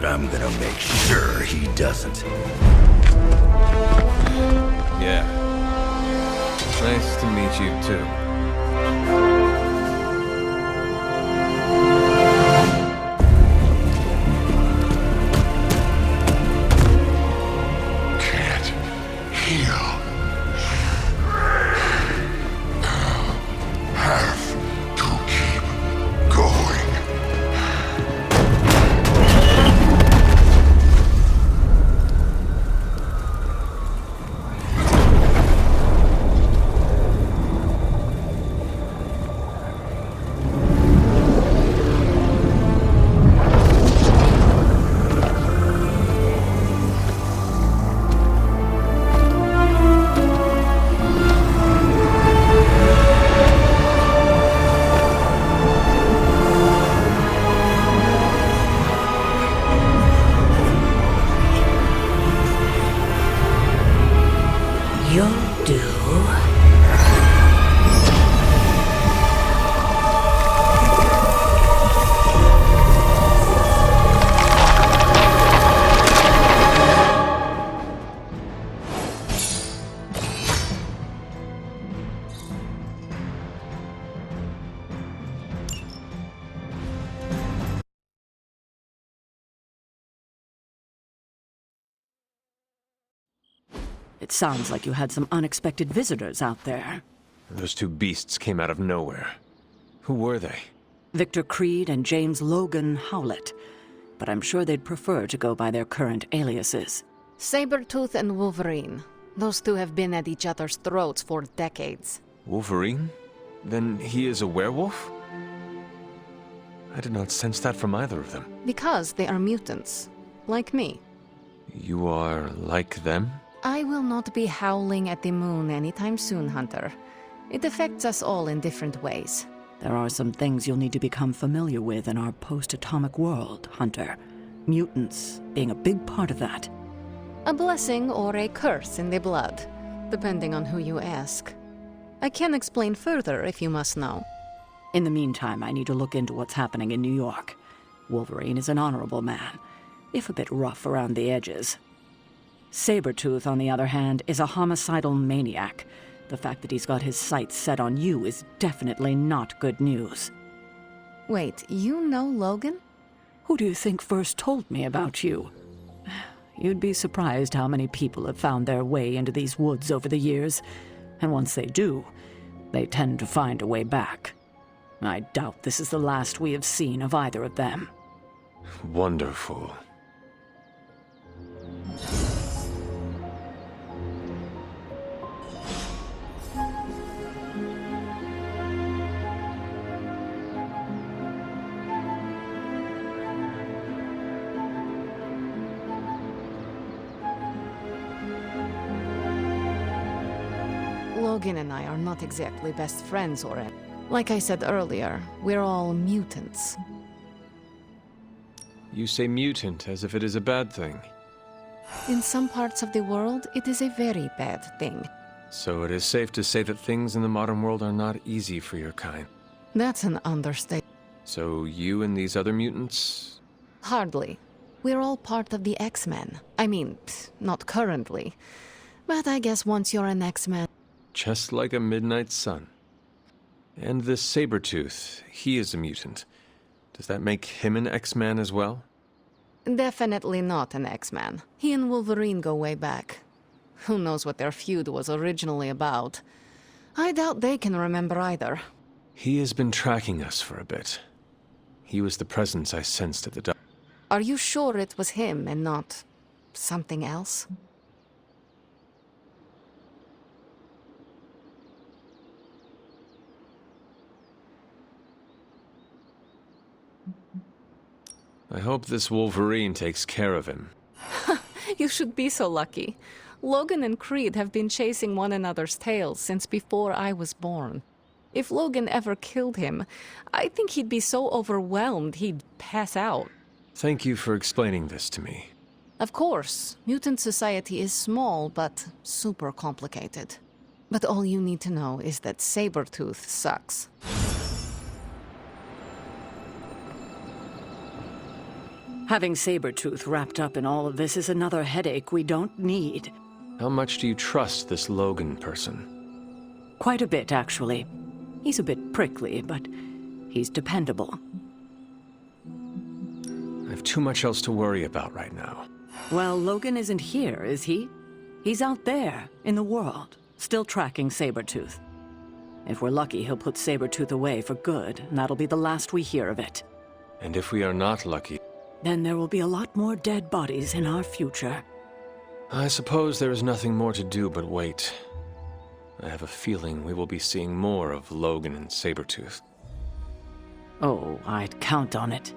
But I'm gonna make sure he doesn't. Yeah. Nice to meet you, too. Can't heal. Have to keep going. You'll do. It sounds like you had some unexpected visitors out there. Those two beasts came out of nowhere. Who were they? Victor Creed and James Logan Howlett. But I'm sure they'd prefer to go by their current aliases. Sabretooth and Wolverine. Those two have been at each other's throats for decades. Wolverine? Then he is a werewolf? I did not sense that from either of them. Because they are mutants. Like me. You are like them? I will not be howling at the moon anytime soon, Hunter. It affects us all in different ways. There are some things you'll need to become familiar with in our post-atomic world, Hunter. Mutants being a big part of that. A blessing or a curse in the blood, depending on who you ask. I can explain further if you must know. In the meantime, I need to look into what's happening in New York. Wolverine is an honorable man, if a bit rough around the edges. Sabretooth, on the other hand, is a homicidal maniac. The fact that he's got his sights set on you is definitely not good news. Wait, you know Logan? Who do you think first told me about you? You'd be surprised how many people have found their way into these woods over the years. And once they do, they tend to find a way back. I doubt this is the last we have seen of either of them. Wonderful. Logan and I are not exactly best friends or anything. Like I said earlier, we're all mutants. You say mutant as if it is a bad thing. In some parts of the world, it is a very bad thing. So it is safe to say that things in the modern world are not easy for your kind. That's an understatement. So you and these other mutants? Hardly. We're all part of the X-Men. I mean, not currently. But I guess once you're an X-Men... Just like a midnight sun. And this Sabretooth, he is a mutant. Does that make him an X-Man as well? Definitely not an X-Man. He and Wolverine go way back. Who knows what their feud was originally about. I doubt they can remember either. He has been tracking us for a bit. He was the presence I sensed at the dock. Are you sure it was him and not something else? I hope this Wolverine takes care of him. You should be so lucky. Logan and Creed have been chasing one another's tails since before I was born. If Logan ever killed him, I think he'd be so overwhelmed he'd pass out. Thank you for explaining this to me. Of course, mutant society is small, but super complicated. But all you need to know is that Sabretooth sucks. Having Sabretooth wrapped up in all of this is another headache we don't need. How much do you trust this Logan person? Quite a bit, actually. He's a bit prickly, but he's dependable. I have too much else to worry about right now. Well, Logan isn't here, is he? He's out there, in the world, still tracking Sabretooth. If we're lucky, he'll put Sabretooth away for good, and that'll be the last we hear of it. And if we are not lucky, Then there will be a lot more dead bodies in our future. I suppose there is nothing more to do but wait. I have a feeling we will be seeing more of Logan and Sabretooth. Oh, I'd count on it.